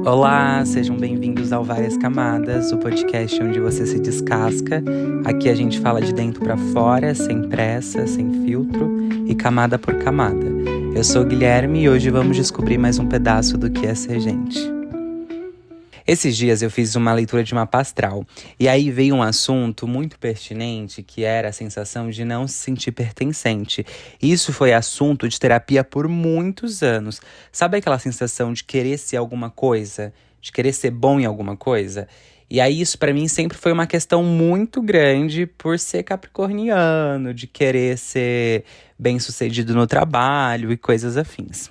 Olá, sejam bem-vindos ao Várias Camadas, o podcast onde você se descasca. Aqui a gente fala de dentro pra fora, sem pressa, sem filtro e camada por camada. Eu sou o Guilherme e hoje vamos descobrir mais um pedaço do que é ser gente. Esses dias eu fiz uma leitura de mapa astral e aí veio um assunto muito pertinente que era a sensação de não se sentir pertencente. Isso foi assunto de terapia por muitos anos. Sabe aquela sensação de querer ser alguma coisa? De querer ser bom em alguma coisa? E aí isso pra mim sempre foi uma questão muito grande por ser capricorniano, de querer ser bem-sucedido no trabalho e coisas afins.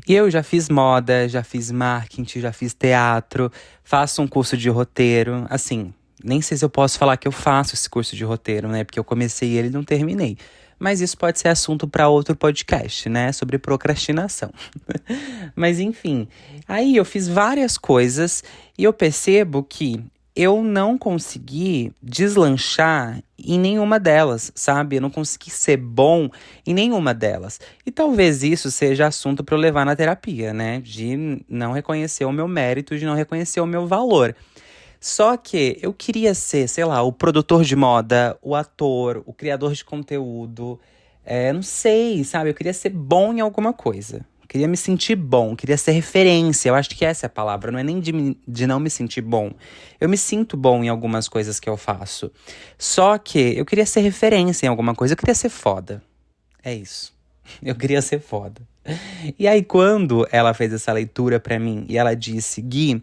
E eu já fiz moda, já fiz marketing, já fiz teatro, faço um curso de roteiro. Assim, nem sei se eu posso falar que eu faço esse curso de roteiro, né? Porque eu comecei ele e não terminei. Mas isso pode ser assunto para outro podcast, né? Sobre procrastinação. Mas enfim, aí eu fiz várias coisas e eu percebo que eu não consegui deslanchar em nenhuma delas, sabe? Eu não consegui ser bom em nenhuma delas. E talvez isso seja assunto para eu levar na terapia, né? De não reconhecer o meu mérito, de não reconhecer o meu valor. Só que eu queria ser, sei lá, o produtor de moda, o ator, o criador de conteúdo. Não sei, sabe? Eu queria ser bom em alguma coisa. Queria me sentir bom, queria ser referência. Eu acho que essa é a palavra, não é nem de não me sentir bom. Eu me sinto bom em algumas coisas que eu faço. Só que eu queria ser referência em alguma coisa, eu queria ser foda. É isso. Eu queria ser foda. E aí, quando ela fez essa leitura pra mim e ela disse: Gui,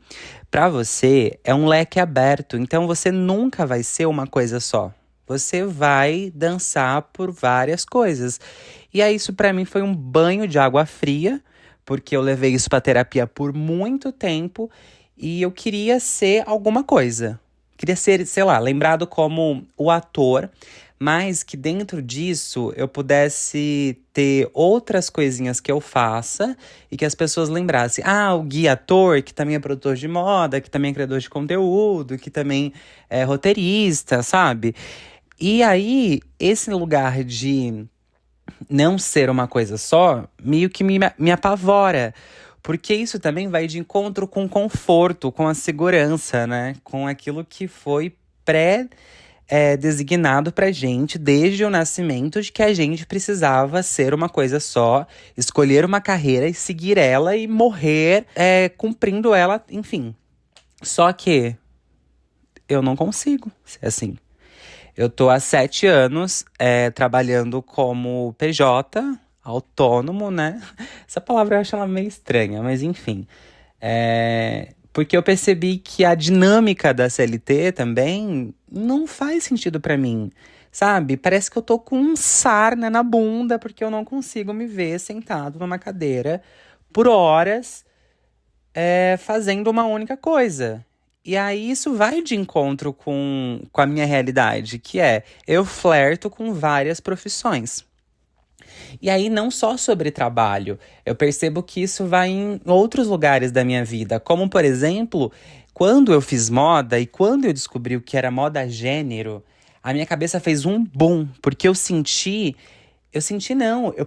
pra você é um leque aberto, então você nunca vai ser uma coisa só. Você vai dançar por várias coisas. E aí, isso pra mim foi um banho de água fria, porque eu levei isso pra terapia por muito tempo e eu queria ser alguma coisa. Queria ser, sei lá, lembrado como o ator, mas que dentro disso eu pudesse ter outras coisinhas que eu faça e que as pessoas lembrassem. Ah, o Gui ator, que também é produtor de moda, que também é criador de conteúdo, que também é roteirista, sabe? E aí, esse lugar de não ser uma coisa só, meio que me apavora. Porque isso também vai de encontro com o conforto, com a segurança, né? Com aquilo que foi designado pra gente desde o nascimento, de que a gente precisava ser uma coisa só, escolher uma carreira e seguir ela e morrer cumprindo ela, enfim. Só que eu não consigo ser assim. Eu tô há 7 anos trabalhando como PJ, autônomo, né? Essa palavra eu acho ela meio estranha, mas enfim. Porque eu percebi que a dinâmica da CLT também não faz sentido pra mim, sabe? Parece que eu tô com um sarna na bunda, porque eu não consigo me ver sentado numa cadeira por horas fazendo uma única coisa. E aí isso vai de encontro com a minha realidade, que eu flerto com várias profissões. E aí não só sobre trabalho, eu percebo que isso vai em outros lugares da minha vida, como por exemplo, quando eu fiz moda e quando eu descobri o que era moda gênero, a minha cabeça fez um boom, porque eu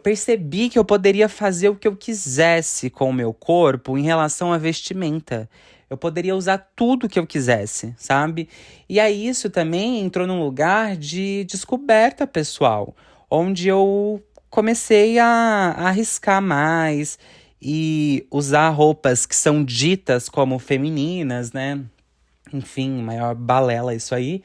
percebi que eu poderia fazer o que eu quisesse com o meu corpo em relação à vestimenta. Eu poderia usar tudo que eu quisesse, sabe? E aí isso também entrou num lugar de descoberta pessoal, onde eu comecei a arriscar mais e usar roupas que são ditas como femininas, né? Enfim, maior balela isso aí.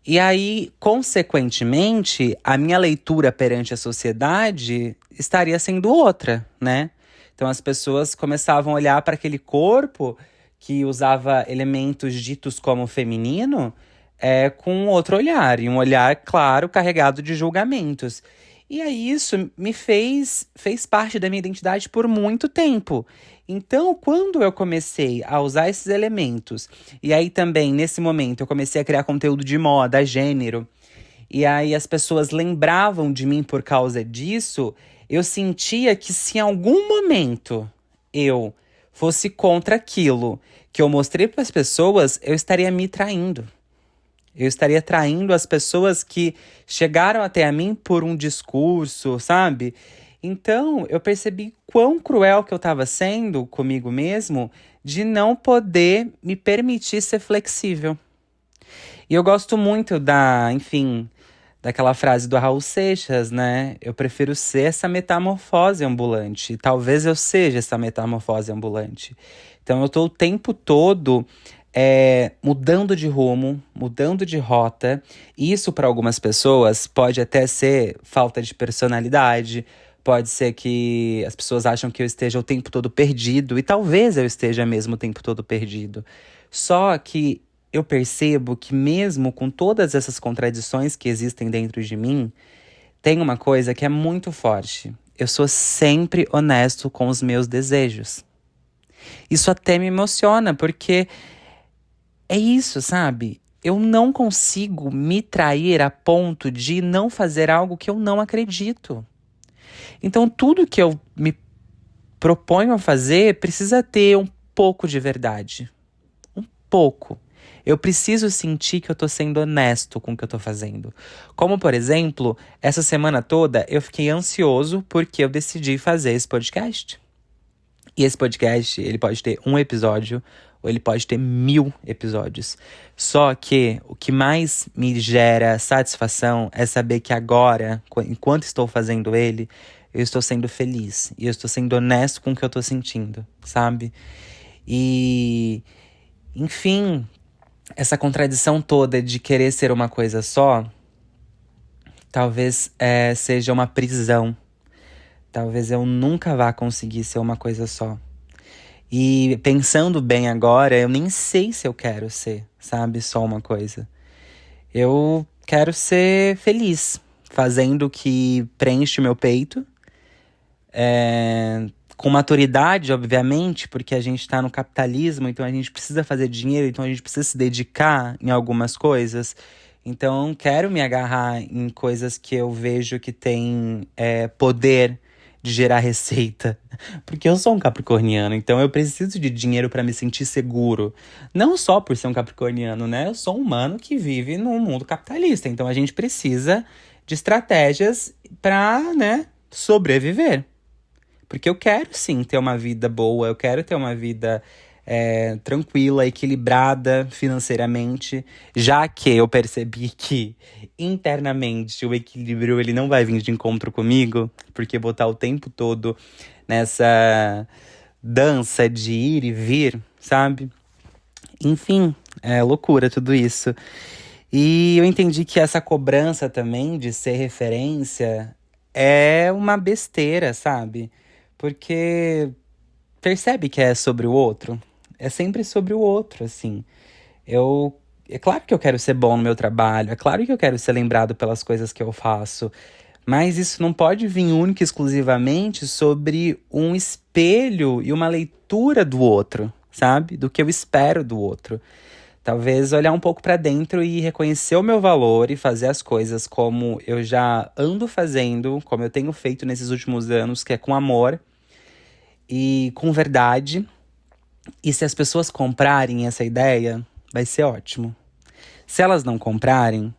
E aí, consequentemente, a minha leitura perante a sociedade estaria sendo outra, né? Então as pessoas começavam a olhar para aquele corpo que usava elementos ditos como feminino com outro olhar, e um olhar, claro, carregado de julgamentos. E aí isso fez parte da minha identidade por muito tempo. Então, quando eu comecei a usar esses elementos, e aí também, nesse momento, eu comecei a criar conteúdo de moda, gênero, e aí as pessoas lembravam de mim por causa disso, eu sentia que se em algum momento eu fosse contra aquilo que eu mostrei para as pessoas, eu estaria me traindo. Eu estaria traindo as pessoas que chegaram até a mim por um discurso, sabe? Então, eu percebi quão cruel que eu estava sendo comigo mesmo de não poder me permitir ser flexível. E eu gosto muito daquela frase do Raul Seixas, né? Eu prefiro ser essa metamorfose ambulante. Talvez eu seja essa metamorfose ambulante. Então eu tô o tempo todo mudando de rumo, mudando de rota. E isso para algumas pessoas pode até ser falta de personalidade. Pode ser que as pessoas acham que eu esteja o tempo todo perdido. E talvez eu esteja mesmo o tempo todo perdido. Só que eu percebo que mesmo com todas essas contradições que existem dentro de mim, tem uma coisa que é muito forte. Eu sou sempre honesto com os meus desejos. Isso até me emociona, porque é isso, sabe? Eu não consigo me trair a ponto de não fazer algo que eu não acredito. Então, tudo que eu me proponho a fazer precisa ter um pouco de verdade. Um pouco. Eu preciso sentir que eu tô sendo honesto com o que eu tô fazendo. Como, por exemplo, essa semana toda eu fiquei ansioso porque eu decidi fazer esse podcast. E esse podcast, ele pode ter um episódio ou ele pode ter 1000 episódios. Só que o que mais me gera satisfação é saber que agora, enquanto estou fazendo ele, eu estou sendo feliz. E eu estou sendo honesto com o que eu tô sentindo, sabe? E, enfim, essa contradição toda de querer ser uma coisa só, talvez seja uma prisão. Talvez eu nunca vá conseguir ser uma coisa só. E pensando bem agora, eu nem sei se eu quero ser, sabe, só uma coisa. Eu quero ser feliz, fazendo o que preenche meu peito. Com maturidade, obviamente, porque a gente tá no capitalismo, então a gente precisa fazer dinheiro, então a gente precisa se dedicar em algumas coisas. Então, quero me agarrar em coisas que eu vejo que tem poder de gerar receita. Porque eu sou um capricorniano, então eu preciso de dinheiro pra me sentir seguro. Não só por ser um capricorniano, né? Eu sou um humano que vive num mundo capitalista, então a gente precisa de estratégias pra, né, sobreviver. Porque eu quero, sim, ter uma vida boa, eu quero ter uma vida tranquila, equilibrada financeiramente, já que eu percebi que internamente o equilíbrio ele não vai vir de encontro comigo, porque vou estar o tempo todo nessa dança de ir e vir, sabe? Enfim, é loucura tudo isso. E eu entendi que essa cobrança também de ser referência é uma besteira, sabe? Porque percebe que é sobre o outro? É sempre sobre o outro, assim. É claro que eu quero ser bom no meu trabalho, é claro que eu quero ser lembrado pelas coisas que eu faço, mas isso não pode vir única e exclusivamente sobre um espelho e uma leitura do outro, sabe? Do que eu espero do outro. Talvez olhar um pouco pra dentro e reconhecer o meu valor e fazer as coisas como eu já ando fazendo, como eu tenho feito nesses últimos anos, que é com amor e com verdade. E se as pessoas comprarem essa ideia, vai ser ótimo. Se elas não comprarem,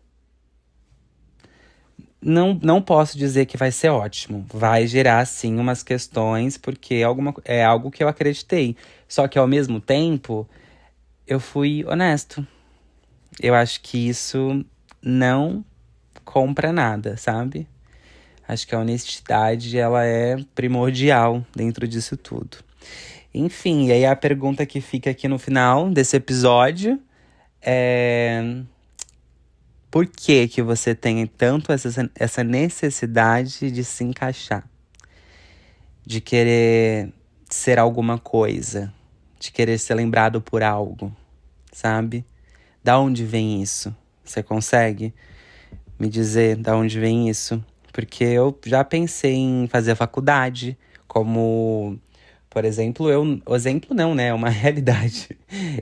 não posso dizer que vai ser ótimo. Vai gerar, sim, umas questões, porque é algo que eu acreditei. Só que, ao mesmo tempo, eu fui honesto. Eu acho que isso não compra nada, sabe? Acho que a honestidade, ela é primordial dentro disso tudo. Enfim, e aí a pergunta que fica aqui no final desse episódio é... Por que você tem tanto essa necessidade de se encaixar? De querer ser alguma coisa? De querer ser lembrado por algo? Sabe? Da onde vem isso? Você consegue me dizer da onde vem isso? Porque eu já pensei em fazer faculdade, como... Por exemplo, exemplo não, né? É uma realidade.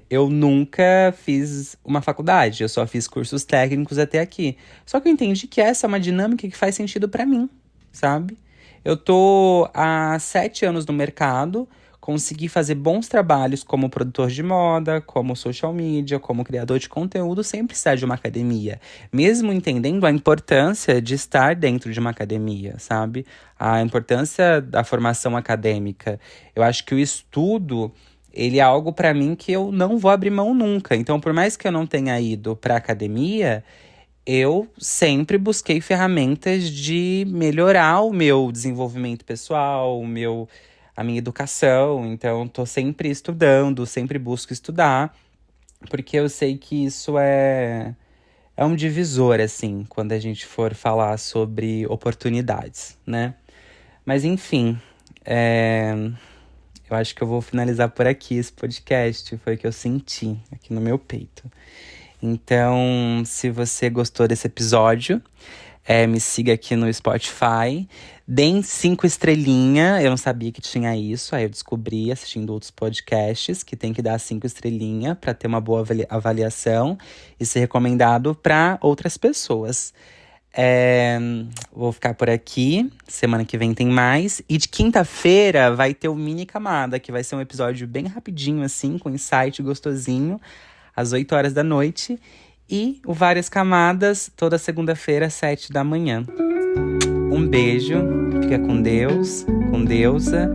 Eu nunca fiz uma faculdade, eu só fiz cursos técnicos até aqui. Só que eu entendi que essa é uma dinâmica que faz sentido pra mim, sabe? Eu tô há 7 anos no mercado, conseguir fazer bons trabalhos como produtor de moda, como social media, como criador de conteúdo, sem precisar de uma academia. Mesmo entendendo a importância de estar dentro de uma academia, sabe? A importância da formação acadêmica. Eu acho que o estudo, ele é algo para mim que eu não vou abrir mão nunca. Então, por mais que eu não tenha ido para academia, eu sempre busquei ferramentas de melhorar o meu desenvolvimento pessoal, a minha educação. Então, tô sempre estudando, sempre busco estudar, porque eu sei que isso é um divisor, assim, quando a gente for falar sobre oportunidades, né? Mas, enfim, eu acho que eu vou finalizar por aqui esse podcast. Foi o que eu senti aqui no meu peito. Então, se você gostou desse episódio, me siga aqui no Spotify. Deem 5 estrelinhas. Eu não sabia que tinha isso. Aí eu descobri assistindo outros podcasts que tem que dar 5 estrelinhas para ter uma boa avaliação e ser recomendado para outras pessoas. Vou ficar por aqui. Semana que vem tem mais. E de quinta-feira vai ter o Mini Camada, que vai ser um episódio bem rapidinho, assim, com insight gostosinho, às 8 horas da noite. E o Várias Camadas, toda segunda-feira, às 7 da manhã. Um beijo, fica com Deus, com deusa,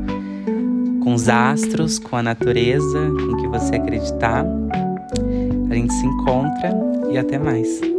com os astros, com a natureza, com o que você acreditar. A gente se encontra e até mais.